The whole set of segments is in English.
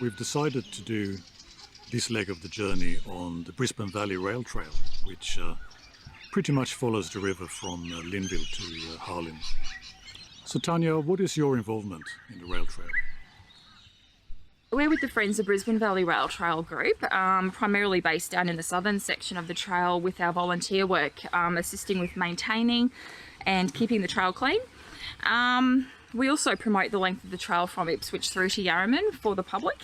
we've decided to do this leg of the journey on the Brisbane Valley Rail Trail, which pretty much follows the river from Linville to Harlin. So Tanya, what is your involvement in the rail trail? We're with the Friends of Brisbane Valley Rail Trail group, primarily based down in the southern section of the trail with our volunteer work, assisting with maintaining and keeping the trail clean. We also promote the length of the trail from Ipswich through to Yarraman for the public.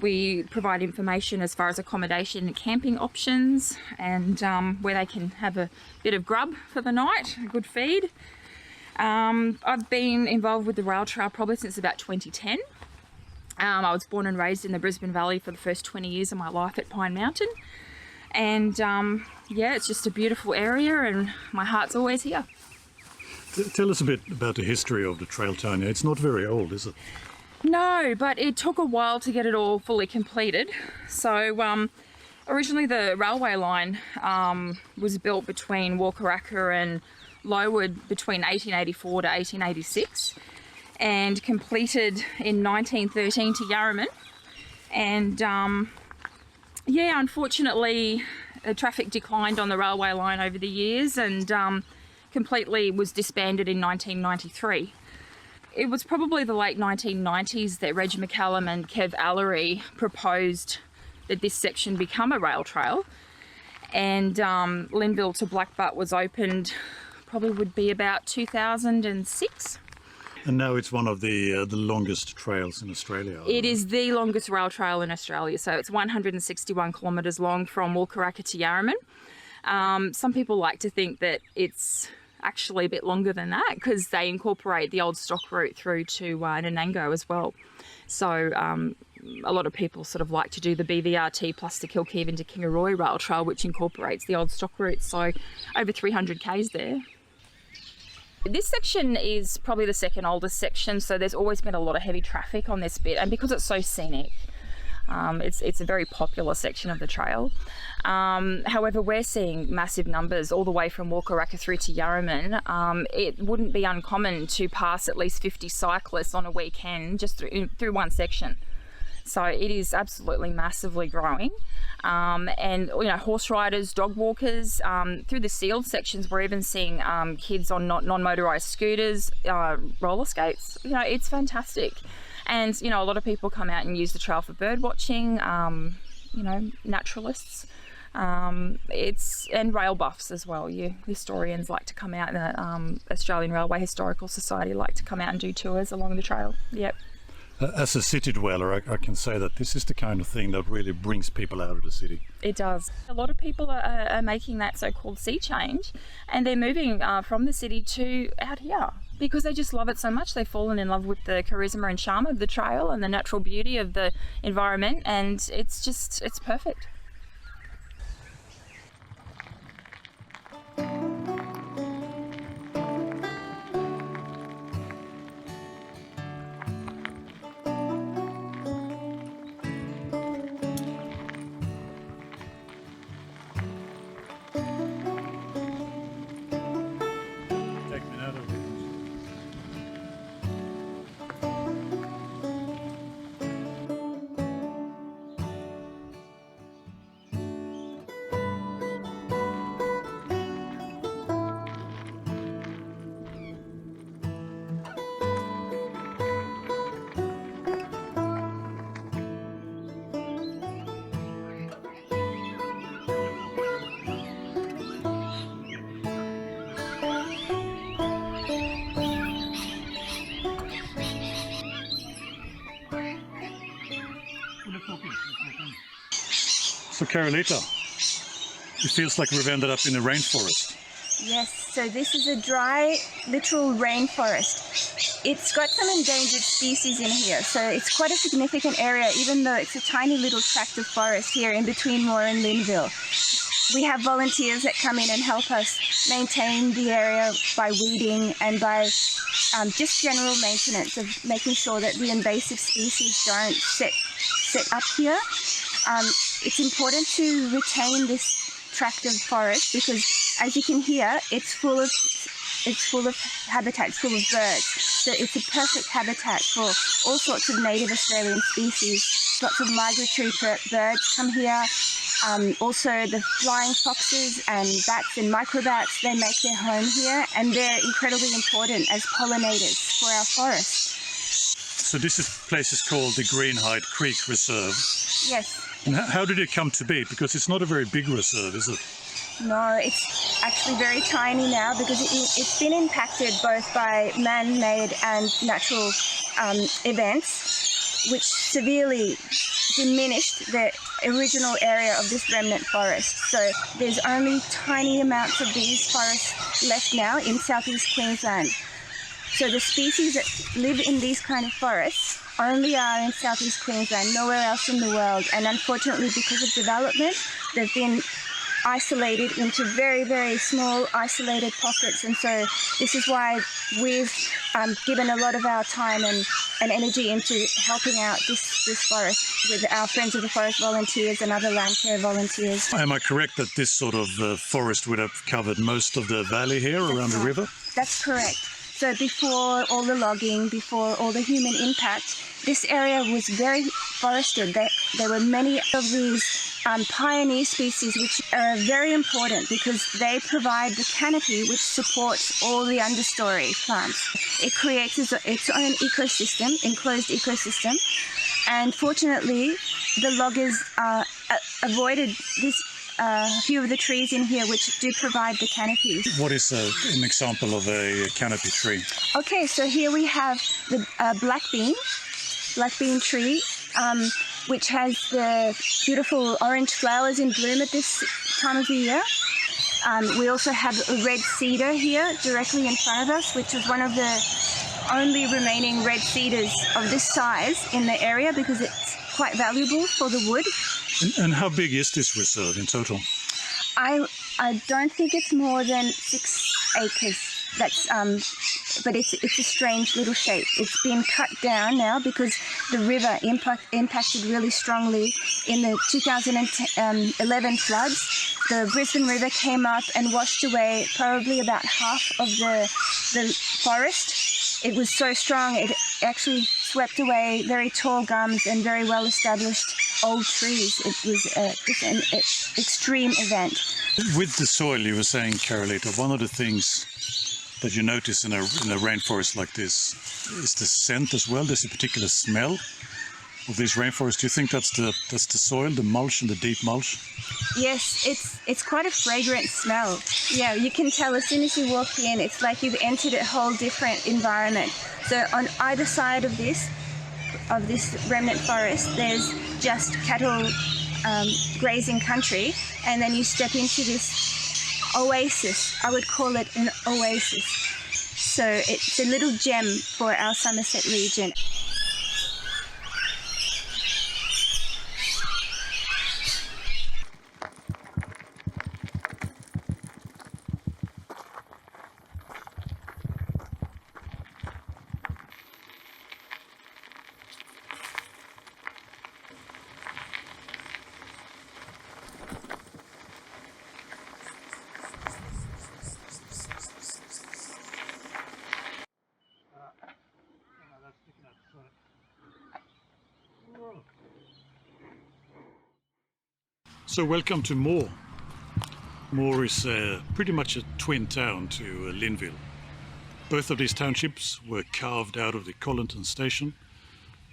We provide information as far as accommodation and camping options, and where they can have a bit of grub for the night, a good feed. I've been involved with the rail trail probably since about 2010. I was born and raised in the Brisbane Valley for the first 20 years of my life at Pine Mountain. And yeah, it's just a beautiful area and my heart's always here. Tell us a bit about the history of the trail, Tanya. It's not very old, is it? No, but it took a while to get it all fully completed. So originally the railway line was built between Walkaracka and Lowood between 1884 to 1886 and completed in 1913 to Yarraman. And yeah, unfortunately traffic declined on the railway line over the years and completely was disbanded in 1993. It was probably the late 1990s that Reg McCallum and Kev Allery proposed that this section become a rail trail, and Linville to Blackbutt was opened probably would be about 2006. And now it's one of the longest trails in Australia. It is the longest rail trail in Australia, so it's 161 kilometres long from Walkaracka to Yarraman. Some people like to think that it's actually a bit longer than that because they incorporate the old stock route through to Nanango as well. So a lot of people sort of like to do the BVRT plus the Kilkivan to Kingaroy rail trail, which incorporates the old stock route. So over 300 k's there. This section is probably the second oldest section, so there's always been a lot of heavy traffic on this bit, and because it's so scenic, it's a very popular section of the trail. However, we're seeing massive numbers all the way from Walkaracka through to Yarraman. It wouldn't be uncommon to pass at least 50 cyclists on a weekend just through one section. So it is absolutely massively growing. And you know, horse riders, dog walkers, through the sealed sections we're even seeing kids on non-motorised scooters, roller skates. You know, it's fantastic. And you know, a lot of people come out and use the trail for bird watching, you know, naturalists. And rail buffs as well. You historians like to come out, and the Australian Railway Historical Society like to come out and do tours along the trail. Yep. As a city dweller, I can say that this is the kind of thing that really brings people out of the city. It does. A lot of people are making that so-called sea change, and they're moving from the city to out here because they just love it so much. They've fallen in love with the charisma and charm of the trail and the natural beauty of the environment, and it's perfect. So Carolita, it feels like we've ended up in a rainforest. Yes, so this is a dry, literal rainforest. It's got some endangered species in here, so it's quite a significant area, even though it's a tiny little tract of forest here in between Moore and Linville. We have volunteers that come in and help us maintain the area by weeding and by just general maintenance of making sure that the invasive species don't set up here. It's important to retain this tract of forest because, as you can hear, it's full of it's full of habitat, it's full of birds. So it's a perfect habitat for all sorts of native Australian species. Lots of migratory birds come here. Also the flying foxes and bats and microbats, they make their home here, and they're incredibly important as pollinators for our forests. So this place is called the Greenhide Creek Reserve. Yes. And how did it come to be? Because it's not a very big reserve, is it? No, it's actually very tiny now because it's been impacted both by man-made and natural events, which severely diminished the original area of this remnant forest. So there's only tiny amounts of these forests left now in southeast Queensland. So the species that live in these kind of forests only are in southeast Queensland, nowhere else in the world. And unfortunately, because of development, they've been isolated into very, very small isolated pockets. And so this is why we've given a lot of our time and energy into helping out this forest with our Friends of the Forest volunteers and other land care volunteers. Am I correct that this sort of forest would have covered most of the valley here around the river? That's correct. So before all the logging, before all the human impact, this area was very forested. There were many of these pioneer species which are very important because they provide the canopy which supports all the understory plants. It creates its own ecosystem, enclosed ecosystem, and fortunately the loggers avoided this a few of the trees in here which do provide the canopies. What is an example of a canopy tree? Okay, so here we have the black bean tree, which has the beautiful orange flowers in bloom at this time of the year. We also have a red cedar here directly in front of us, which is one of the only remaining red cedars of this size in the area because it's quite valuable for the wood. And how big is this reserve in total? I don't think it's more than 6 acres. That's but it's a strange little shape. It's been cut down now because the river impacted really strongly in the 2011 floods. The Brisbane River came up and washed away probably about half of the forest. It was so strong it actually swept away very tall gums and very well established old trees. It was just an extreme event. With the soil, you were saying, Carolita, one of the things that you notice in a rainforest like this is the scent as well. There's a particular smell of this rainforest. Do you think that's the soil, the mulch and the deep mulch? Yes, it's quite a fragrant smell. Yeah, you can tell as soon as you walk in, it's like you've entered a whole different environment. So on either side of this remnant forest, there's just cattle grazing country, and then you step into this oasis. I would call it an oasis. So it's a little gem for our Somerset region. So welcome to Moore. Moore is pretty much a twin town to Linville. Both of these townships were carved out of the Colinton station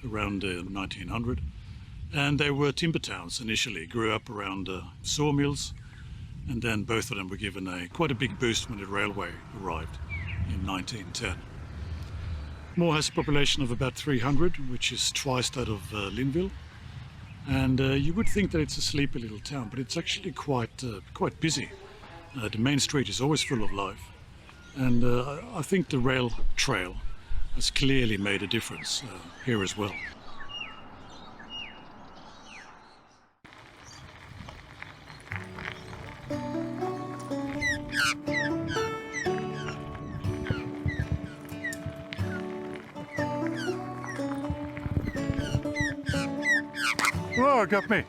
around 1900, and they were timber towns initially, grew up around sawmills, and then both of them were given quite a big boost when the railway arrived in 1910. Moore has a population of about 300, which is twice that of Linville. And you would think that it's a sleepy little town, but it's actually quite busy. The main street is always full of life. And I think the rail trail has clearly made a difference here as well. Whoa, got me.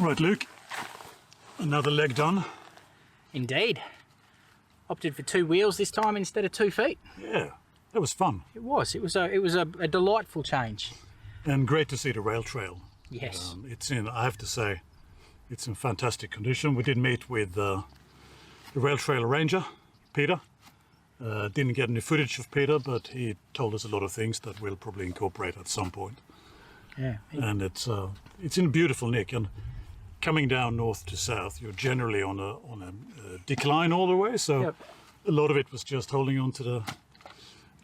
Right, Luke, another leg done. Indeed. Opted for 2 wheels this time instead of 2 feet. Yeah, that was fun. It was a delightful change. And great to see the rail trail. Yes. I have to say, it's in fantastic condition. We did meet with the rail trail ranger, Peter. Didn't get any footage of Peter, but he told us a lot of things that we'll probably incorporate at some point. Yeah. And it's in beautiful nick. And coming down north to south, you're generally on a decline all the way. So Yep. a lot of it was just holding on to the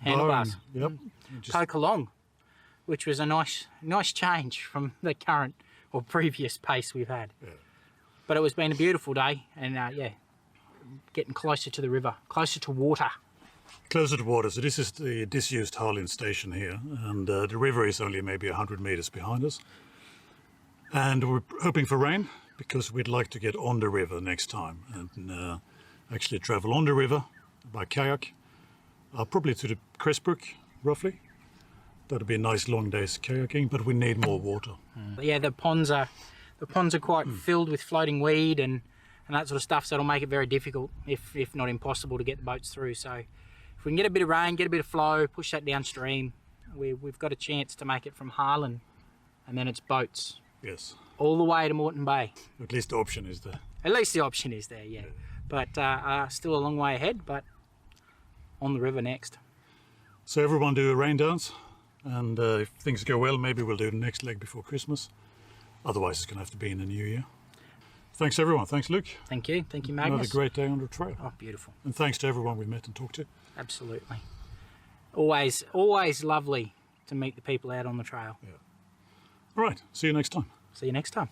Handlebars. bar and- Yep. and just- Poke along, which was a nice change from the current or previous pace we've had. Yeah. But it was been a beautiful day, and yeah, getting closer to the river, closer to water. Closer to water. So this is the disused Harlin station here, and the river is only maybe 100 meters behind us. And we're hoping for rain because we'd like to get on the river next time and actually travel on the river by kayak, probably to the Crestbrook, roughly. That'd be a nice long day's kayaking, but we need more water. Yeah, the ponds are quite filled with floating weed and that sort of stuff, so it'll make it very difficult, if not impossible, to get the boats through. So if we can get a bit of rain, get a bit of flow, push that downstream, we've got a chance to make it from Harlin, and then it's boats Yes, all the way to Moreton Bay. at least the option is there. At least the option is there, yeah. But still a long way ahead, but on the river next. So everyone do a rain dance, and if things go well, maybe we'll do the next leg before Christmas. Otherwise, it's going to have to be in the new year. Thanks, everyone. Thanks, Luke. Thank you, Another Magnus. great day on the trail. Oh, beautiful. And thanks to everyone we've met and talked to. Absolutely. Always lovely to meet the people out on the trail. All right, see you next time. See you next time.